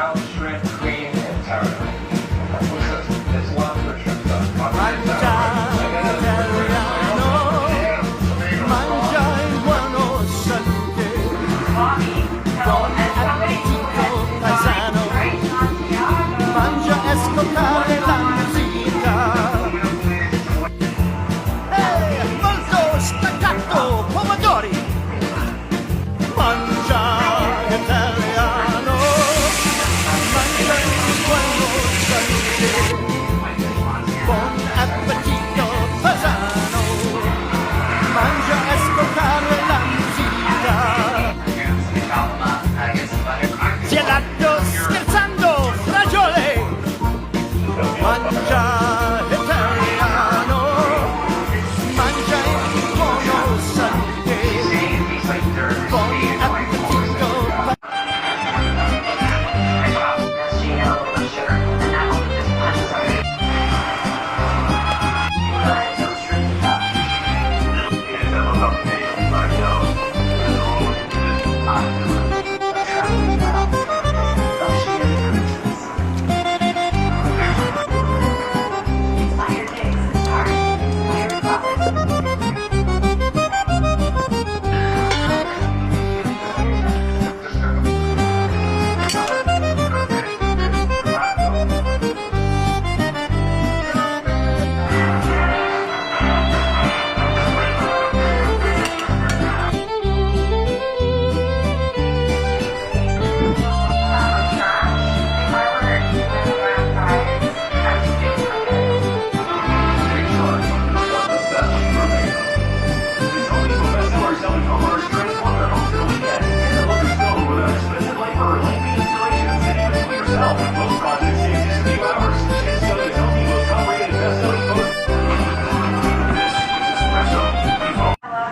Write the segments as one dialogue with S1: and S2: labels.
S1: scallop, shrimp, cream, and tartar. What's this? It's lobster shrimp stuff.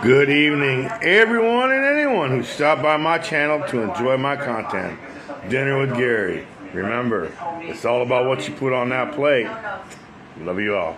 S2: Good evening, everyone and anyone who stopped by my channel to enjoy my content. Dinner with Gary. Remember, it's all about what you put on that plate. Love you all.